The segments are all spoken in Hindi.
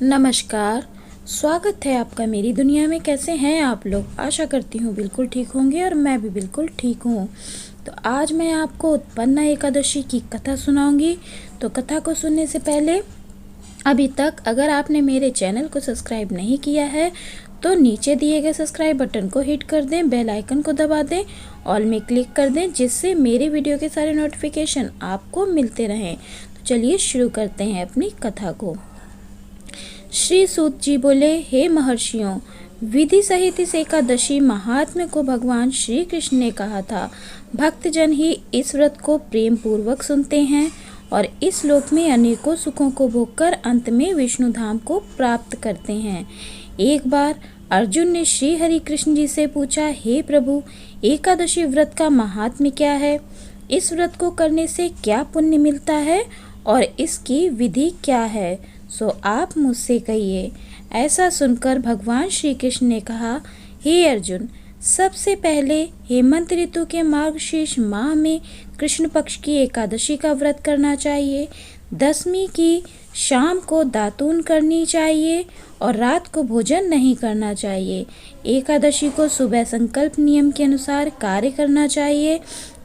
नमस्कार। स्वागत है आपका मेरी दुनिया में। कैसे हैं आप लोग? आशा करती हूँ बिल्कुल ठीक होंगे और मैं भी बिल्कुल ठीक हूँ। तो आज मैं आपको उत्पन्ना एकादशी की कथा सुनाऊंगी। तो कथा को सुनने से पहले अभी तक अगर आपने मेरे चैनल को सब्सक्राइब नहीं किया है तो नीचे दिए गए सब्सक्राइब बटन को हिट कर दें, बेल आइकन को दबा दें, ऑल में क्लिक कर दें, जिससे मेरे वीडियो के सारे नोटिफिकेशन आपको मिलते रहें। तो चलिए शुरू करते हैं अपनी कथा को। श्री सूत जी बोले, हे महर्षियों, विधि सहित इस एकादशी महात्म्य को भगवान श्री कृष्ण ने कहा था। भक्तजन ही इस व्रत को प्रेम पूर्वक सुनते हैं और इस लोक में अनेकों सुखों को भोगकर अंत में विष्णु धाम को प्राप्त करते हैं। एक बार अर्जुन ने श्री हरि कृष्ण जी से पूछा, हे प्रभु, एकादशी व्रत का महात्म्य क्या है? इस व्रत को करने से क्या पुण्य मिलता है और इसकी विधि क्या है? सो आप मुझसे कहिए। ऐसा सुनकर भगवान श्री कृष्ण ने कहा, हे अर्जुन, सबसे पहले हेमंत ऋतु के मार्गशीर्ष माह में कृष्ण पक्ष की एकादशी का व्रत करना चाहिए। दशमी की शाम को दातून करनी चाहिए और रात को भोजन नहीं करना चाहिए। एकादशी को सुबह संकल्प नियम के अनुसार कार्य करना चाहिए।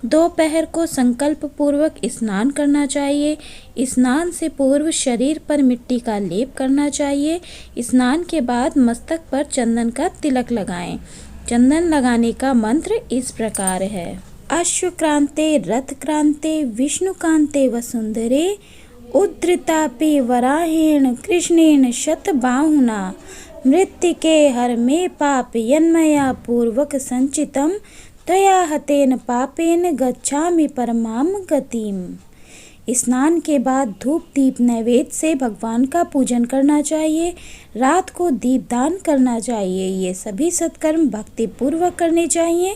दोपहर को संकल्प पूर्वक स्नान करना चाहिए। स्नान से पूर्व शरीर पर मिट्टी का लेप करना चाहिए। स्नान के बाद मस्तक पर चंदन का तिलक लगाएं। चंदन लगाने का मंत्र इस प्रकार है। अश्वक्रांते रथक्रांते विष्णुकांते वसुंधरे उद्धृतापि वराहेण कृष्णेन शतबाहुना मृत्तिके हर मे पाप यन्मया पूर्वक संचितम तया हतेन पापेन गच्छामि परमाम गतिम। स्नान के बाद धूप दीप नैवेद्य से भगवान का पूजन करना चाहिए। रात को दीपदान करना चाहिए। ये सभी सत्कर्म भक्ति पूर्वक करने चाहिए।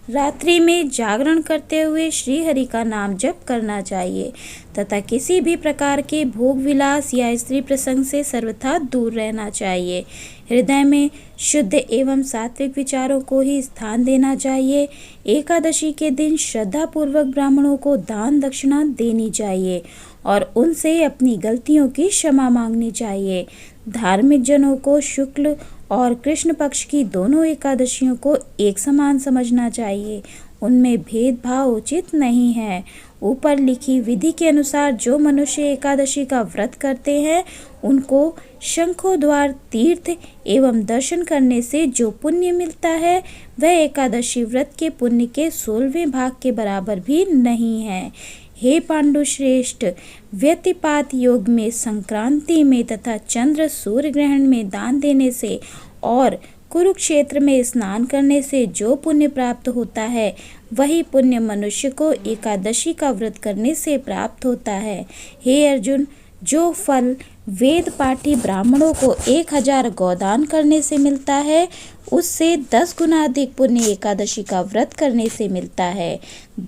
रात्रि में जागरण करते हुए श्री हरि का नाम जप करना चाहिए तथा किसी भी प्रकार के भोग विलास या स्त्री प्रसंग से सर्वथा दूर रहना चाहिए। हृदय में शुद्ध एवं सात्विक विचारों को ही स्थान देना चाहिए। एकादशी के दिन श्रद्धा पूर्वक ब्राह्मणों को दान दक्षिणा देनी चाहिए और उनसे अपनी गलतियों की क्षमा मांगनी चाहिए। धार्मिक जनों को शुक्ल और कृष्ण पक्ष की दोनों एकादशियों को एक समान समझना चाहिए। उनमें भेदभाव उचित नहीं है। ऊपर लिखी विधि के अनुसार जो मनुष्य एकादशी का व्रत करते हैं उनको शंखोद्वार तीर्थ एवं दर्शन करने से जो पुण्य मिलता है वह एकादशी व्रत के पुण्य के 16वें भाग के बराबर भी नहीं है। हे पांडु श्रेष्ठ, व्यतिपात योग में, संक्रांति में तथा चंद्र सूर्य ग्रहण में दान देने से और कुरुक्षेत्र में स्नान करने से जो पुण्य प्राप्त होता है वही पुण्य मनुष्य को एकादशी का व्रत करने से प्राप्त होता है। हे अर्जुन, जो फल वेद पाठी ब्राह्मणों को 1000 गौदान करने से मिलता है उससे 10 गुना अधिक पुण्य एकादशी का व्रत करने से मिलता है।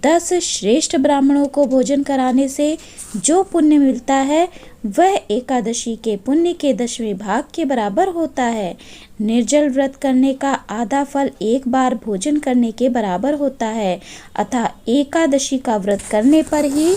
10 श्रेष्ठ ब्राह्मणों को भोजन कराने से जो पुण्य मिलता है वह एकादशी के पुण्य के 10वें भाग के बराबर होता है। निर्जल व्रत करने का आधा फल एक बार भोजन करने के बराबर होता है। अतः एकादशी का व्रत करने पर ही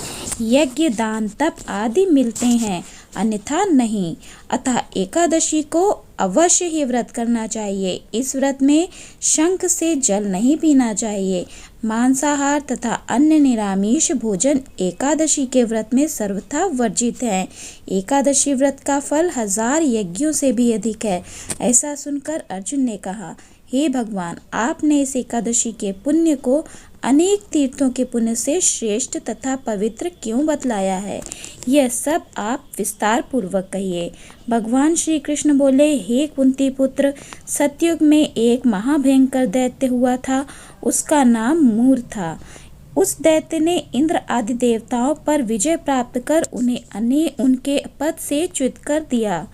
यज्ञ दान तप आदि मिलते हैं, अन्यथा नहीं। अतः एकादशी को अवश्य ही व्रत करना चाहिए। इस व्रत में शंख से जल नहीं पीना चाहिए। मांसाहार तथा अन्य निरामिष भोजन एकादशी के व्रत में सर्वथा वर्जित है। एकादशी व्रत का फल 1000 यज्ञों से भी अधिक है। ऐसा सुनकर अर्जुन ने कहा, हे भगवान, आपने इस एकादशी के पुण्य को अनेक तीर्थों के पुण्य से श्रेष्ठ तथा पवित्र क्यों बतलाया है? यह सब आप विस्तार पूर्वक कहिए। भगवान श्री कृष्ण बोले, हे कुंती पुत्र, सतयुग में एक महाभयंकर दैत्य हुआ था। उसका नाम मूर था। उस दैत्य ने इंद्र आदि देवताओं पर विजय प्राप्त कर उन्हें उनके पद से च्युत कर दिया।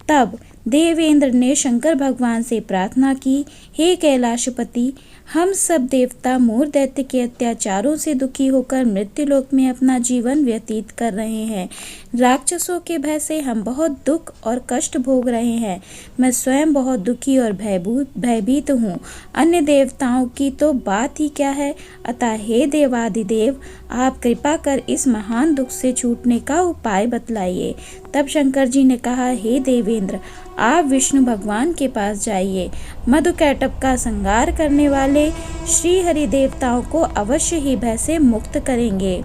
तब देवेंद्र ने शंकर भगवान से प्रार्थना की, हे कैलाशपति, हम सब देवता मूर दैत्य के अत्याचारों से दुखी होकर मृत्युलोक में अपना जीवन व्यतीत कर रहे हैं। राक्षसों के भय से हम बहुत दुख और कष्ट भोग रहे हैं। मैं स्वयं बहुत दुखी और भयभीत हूँ। अन्य देवताओं की तो बात ही क्या है। अतः हे देवाधिदेव, आप कृपा कर इस महान दुख से छूटने का उपाय बतलाइए। तब शंकर जी ने कहा, हे देवेंद्र, आप विष्णु भगवान के पास जाइए। मधुकैटभ का संहार करने वाले श्री हरि देवताओं को अवश्य ही भय से मुक्त करेंगे।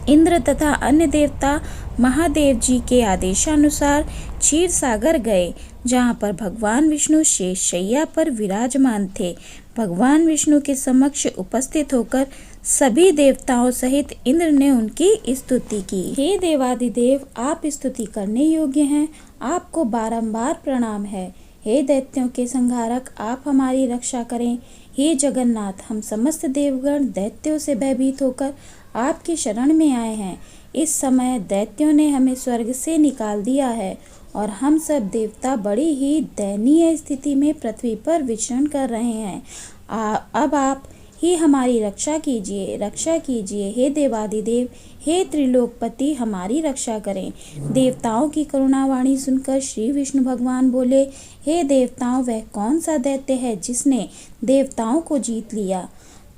इंद्र तथा अन्य देवता महादेव जी के आदेशानुसार क्षीर सागर गए, जहाँ पर भगवान विष्णु शेष शैया पर विराजमान थे। भगवान विष्णु के समक्ष उपस्थित होकर सभी देवताओं सहित इंद्र ने उनकी स्तुति की। हे देवादिदेव, आप स्तुति करने योग्य हैं, आपको बारंबार प्रणाम है। हे दैत्यों के संहारक, आप हमारी रक्षा करें। हे जगन्नाथ, हम समस्त देवगण दैत्यों से भयभीत होकर आपकी शरण में आए हैं। इस समय दैत्यों ने हमें स्वर्ग से निकाल दिया है और हम सब देवता बड़ी ही दयनीय स्थिति में पृथ्वी पर विचरण कर रहे हैं। अब आप ही हमारी रक्षा कीजिए। हे देवादिदेव, हे त्रिलोकपति, हमारी रक्षा करें। देवताओं की करुणावाणी सुनकर श्री विष्णु भगवान बोले, हे देवताओं, वह कौन सा दैत्य है जिसने देवताओं को जीत लिया?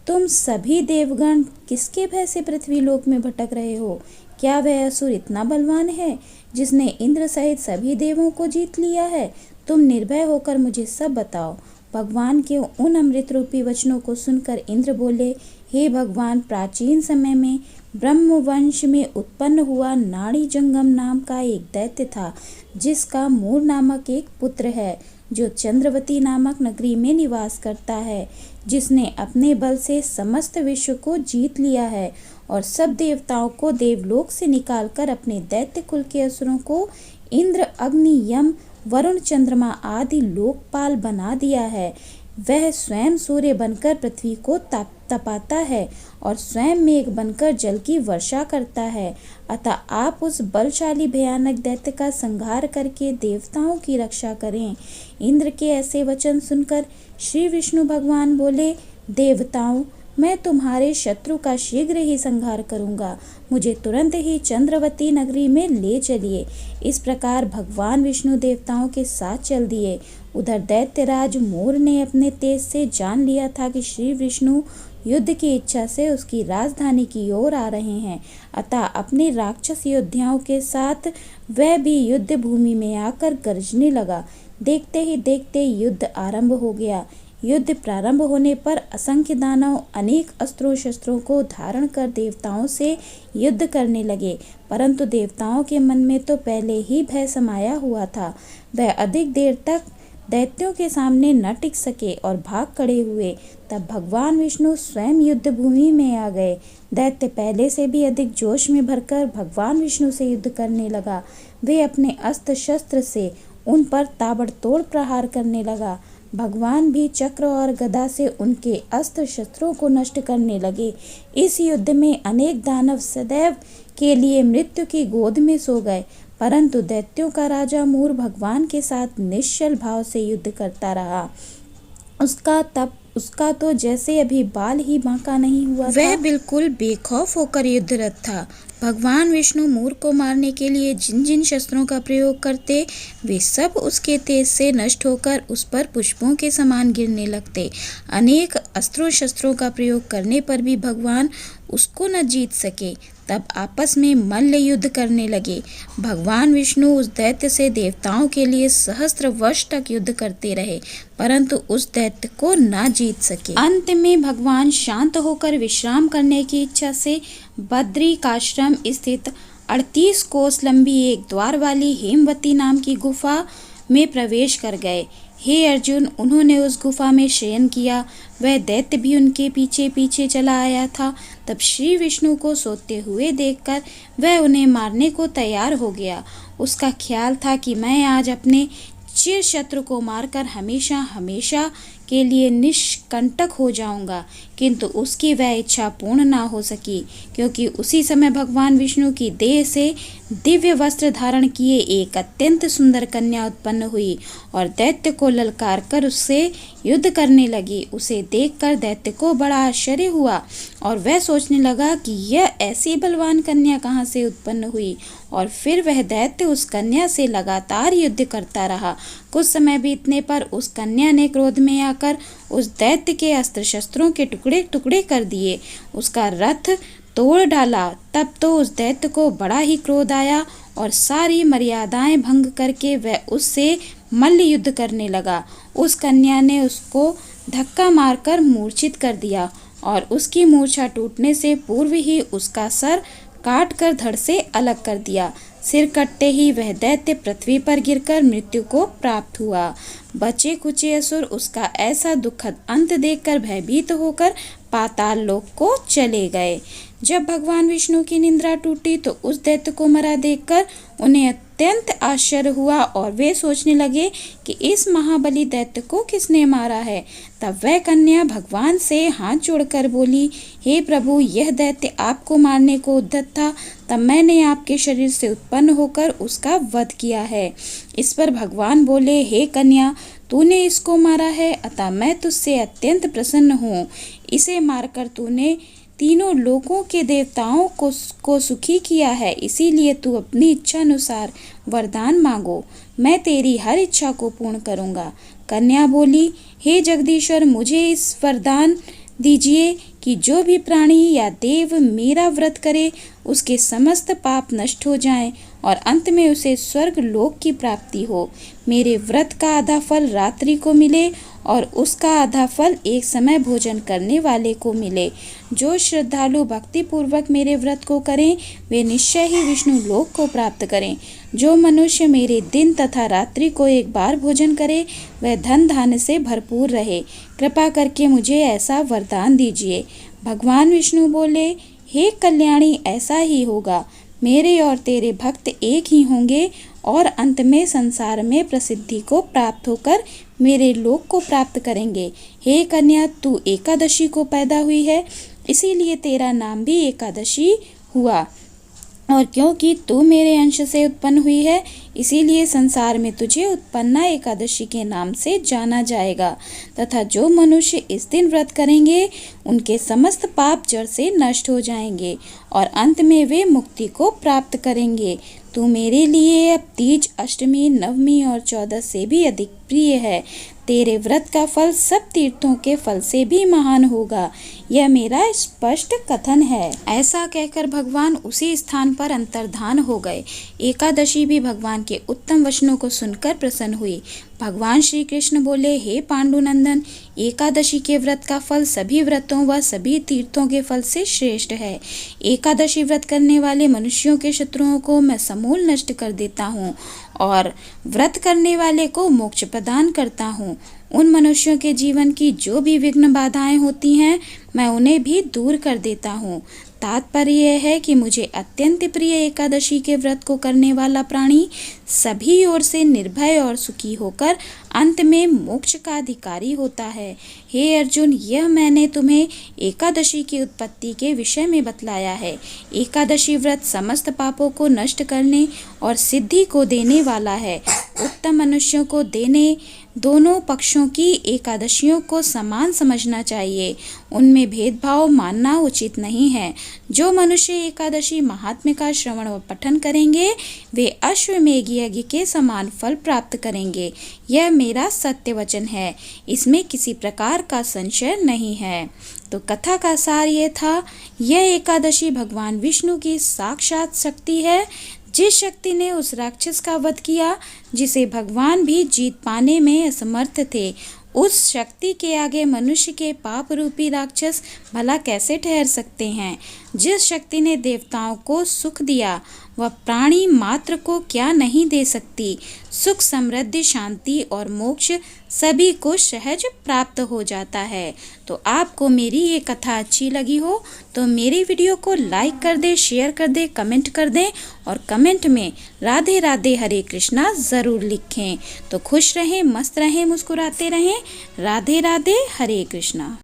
तुम सभी देवगण किसके भय से पृथ्वी लोक में भटक रहे हो? क्या वह असुर इतना बलवान है जिसने इंद्र सहित सभी देवों को जीत लिया है? तुम निर्भय होकर मुझे सब बताओ। भगवान के उन अमृत रूपी वचनों को सुनकर इंद्र बोले, हे भगवान, प्राचीन समय में ब्रह्मवंश में उत्पन्न हुआ नाड़ी जंगम नाम का एक दैत्य था, जिसका मूर नामक एक पुत्र है, जो चंद्रवती नामक नगरी में निवास करता है, जिसने अपने बल से समस्त विश्व को जीत लिया है और सब देवताओं को देवलोक से निकालकर अपने दैत्य कुल के असुरों को इंद्र, अग्नि, यम, वरुण, चंद्रमा आदि लोकपाल बना दिया है। वह स्वयं सूर्य बनकर पृथ्वी को तपाता है और स्वयं मेघ बनकर जल की वर्षा करता है। अतः आप उस बलशाली भयानक दैत्य का संहार करके देवताओं की रक्षा करें। इंद्र के ऐसे वचन सुनकर श्री विष्णु भगवान बोले, देवताओं, मैं तुम्हारे शत्रु का शीघ्र ही संहार करूंगा। मुझे तुरंत ही चंद्रवती नगरी में ले चलिए। इस प्रकार भगवान विष्णु देवताओं के साथ चल दिए। उधर दैत्यराज मोर ने अपने तेज से जान लिया था कि श्री विष्णु युद्ध की इच्छा से उसकी राजधानी की ओर आ रहे हैं। अतः अपने राक्षस योद्धाओं के साथ वह भी युद्ध भूमि में आकर गरजने लगा। देखते ही देखते युद्ध आरंभ हो गया। युद्ध प्रारंभ होने पर असंख्य दानव अनेक अस्त्रों शस्त्रों को धारण कर देवताओं से युद्ध करने लगे, परंतु देवताओं के मन में तो पहले ही भय समाया हुआ था। वह अधिक देर तक दैत्यों के सामने न टिक सके और भाग खड़े हुए। तब भगवान विष्णु स्वयं युद्ध भूमि में आ गए। दैत्य पहले से भी अधिक जोश में भरकर भगवान विष्णु से युद्ध करने लगा। वे अपने अस्त्र शस्त्र से उन पर ताबड़तोड़ प्रहार करने लगा। भगवान भी चक्र और गदा से उनके अस्त्र शस्त्रों को नष्ट करने लगे। इस युद्ध में अनेक दानव सदैव के लिए मृत्यु की गोद में सो गए, परंतु दैत्यों का राजा मूर भगवान के साथ निश्चल भाव से युद्ध करता रहा। उसका तो जैसे अभी बाल ही बांका नहीं हुआ था। वह बिल्कुल बेखौफ होकर युद्धरत था। भगवान विष्णु मूर को मारने के लिए जिन जिन शस्त्रों का प्रयोग करते, वे सब उसके तेज से नष्ट होकर उस पर पुष्पों के समान गिरने लगते। अनेक अस्त्रों शस्त्रों का प्रयोग करने पर भी भगवान उसको न जीत सके। तब आपस में मल्ल युद्ध करने लगे। भगवान विष्णु उस दैत्य से देवताओं के लिए सहस्त्र वर्ष तक युद्ध करते रहे, परंतु उस दैत्य को ना जीत सके। अंत में भगवान शांत होकर विश्राम करने की इच्छा से बद्रिकाश्रम स्थित 38 कोस लंबी एक द्वार वाली हेमवती नाम की गुफा में प्रवेश कर गए। हे अर्जुन, उन्होंने उस गुफा में शयन किया। वह दैत्य भी उनके पीछे पीछे चला आया था। तब श्री विष्णु को सोते हुए देखकर वह उन्हें मारने को तैयार हो गया। उसका ख्याल था कि मैं आज अपने चिर शत्रु को मारकर हमेशा हमेशा के लिए निष्कंटक हो जाऊंगा, किंतु उसकी वह इच्छा पूर्ण ना हो सकी, क्योंकि उसी समय भगवान विष्णु की देह से दिव्य वस्त्र धारण किए एक अत्यंत सुंदर कन्या उत्पन्न हुई और दैत्य को ललकार कर उससे युद्ध करने लगी। उसे देखकर दैत्य को बड़ा आश्चर्य हुआ और वह सोचने लगा कि यह ऐसी बलवान कन्या कहाँ से उत्पन्न हुई, और फिर वह दैत्य उस कन्या से लगातार युद्ध करता रहा। कुछ समय बीतने पर उस कन्या ने क्रोध में आकर उस दैत्य के अस्त्र शस्त्रों के टुकड़े टुकड़े कर दिए। उसका रथ तोड़ डाला। तब तो उस दैत्य को बड़ा ही क्रोध आया और सारी मर्यादाएं भंग करके वह उससे मल्ल युद्ध करने लगा। उस कन्या ने उसको धक्का मारकर मूर्छित कर दिया और उसकी मूर्छा टूटने से पूर्व ही उसका सर काट कर धड़ से अलग कर दिया। सिर कटते ही वह दैत्य पृथ्वी पर गिरकर मृत्यु को प्राप्त हुआ। बचे कुचे असुर उसका ऐसा दुखद अंत देखकर भयभीत होकर पाताल लोक को चले गए। जब भगवान विष्णु की निंद्रा टूटी तो उस दैत्य को मरा देखकर उन्हें अत्यंत आश्चर्य हुआ और वे सोचने लगे कि इस महाबली दैत्य को किसने मारा है। तब वह कन्या भगवान से हाथ जोड़कर बोली, हे प्रभु, यह दैत्य आपको मारने को उद्यत था, तब मैंने आपके शरीर से उत्पन्न होकर उसका वध किया है। इस पर भगवान बोले, हे कन्या, तूने इसको मारा है, अतः मैं तुझसे अत्यंत प्रसन्न हूँ। इसे मारकर तूने तीनों लोकों के देवताओं को सुखी किया है, इसीलिए तू अपनी इच्छा अनुसार वरदान मांगो, मैं तेरी हर इच्छा को पूर्ण करूँगा। कन्या बोली, हे जगदीश्वर, मुझे इस वरदान दीजिए कि जो भी प्राणी या देव मेरा व्रत करे उसके समस्त पाप नष्ट हो जाएं और अंत में उसे स्वर्ग लोक की प्राप्ति हो। मेरे व्रत का आधा फल रात्रि को मिले और उसका आधा फल एक समय भोजन करने वाले को मिले। जो श्रद्धालु भक्ति पूर्वक मेरे व्रत को करें वे निश्चय ही विष्णु लोक को प्राप्त करें। जो मनुष्य मेरे दिन तथा रात्रि को एक बार भोजन करे वह धन धान्य से भरपूर रहे। कृपा करके मुझे ऐसा वरदान दीजिए। भगवान विष्णु बोले, हे कल्याणी, ऐसा ही होगा। मेरे और तेरे भक्त एक ही होंगे और अंत में संसार में प्रसिद्धि को प्राप्त होकर मेरे लोक को प्राप्त करेंगे। हे कन्या, तू एकादशी को पैदा हुई है, इसीलिए तेरा नाम भी एकादशी हुआ, और क्योंकि तू मेरे अंश से उत्पन्न हुई है इसीलिए संसार में तुझे उत्पन्ना एकादशी के नाम से जाना जाएगा। तथा जो मनुष्य इस दिन व्रत करेंगे उनके समस्त पाप जड़ से नष्ट हो जाएंगे और अंत में वे मुक्ति को प्राप्त करेंगे। तू मेरे लिए अब तीज, अष्टमी, नवमी और 14 से भी अधिक प्रिय है। तेरे व्रत का फल सब तीर्थों के फल से भी महान होगा, यह मेरा स्पष्ट कथन है। ऐसा कहकर भगवान उसी स्थान पर अंतर्धान हो गए। एकादशी भी भगवान के उत्तम वचनों को सुनकर प्रसन्न हुई। भगवान श्री कृष्ण बोले, हे पांडुनंदन, एकादशी के व्रत का फल सभी व्रतों व सभी तीर्थों के फल से श्रेष्ठ है। एकादशी व्रत करने वाले मनुष्यों के शत्रुओं को मैं समूल नष्ट कर देता हूँ और व्रत करने वाले को मोक्ष प्रदान करता हूँ। उन मनुष्यों के जीवन की जो भी विघ्न बाधाएं होती हैं मैं उन्हें भी दूर कर देता हूँ। तात्पर्य यह है कि मुझे अत्यंत प्रिय एकादशी के व्रत को करने वाला प्राणी सभी ओर से निर्भय और सुखी होकर अंत में मोक्ष का अधिकारी होता है। हे अर्जुन, यह मैंने तुम्हें एकादशी की उत्पत्ति के विषय में बतलाया है। एकादशी व्रत समस्त पापों को नष्ट करने और सिद्धि को देने वाला है। उत्तम मनुष्यों को देने दोनों पक्षों की एकादशियों को समान समझना चाहिए, उनमें भेदभाव मानना उचित नहीं है। जो मनुष्य एकादशी महात्म्य का श्रवण व पठन करेंगे वे अश्वमेघ यज्ञ के समान फल प्राप्त करेंगे। यह मेरा सत्य वचन है, इसमें किसी प्रकार का संशय नहीं है। तो कथा का सार ये था, यह एकादशी भगवान विष्णु की साक्षात शक्ति है। जिस शक्ति ने उस राक्षस का वध किया जिसे भगवान भी जीत पाने में असमर्थ थे, उस शक्ति के आगे मनुष्य के पाप रूपी राक्षस भला कैसे ठहर सकते हैं। जिस शक्ति ने देवताओं को सुख दिया वह प्राणी मात्र को क्या नहीं दे सकती। सुख, समृद्धि, शांति और मोक्ष सभी को सहज प्राप्त हो जाता है। तो आपको मेरी ये कथा अच्छी लगी हो तो मेरी वीडियो को लाइक कर दे, शेयर कर दे, कमेंट कर दें और कमेंट में राधे राधे हरे कृष्णा ज़रूर लिखें। तो खुश रहें, मस्त रहें, मुस्कुराते रहें। राधे राधे हरे कृष्णा।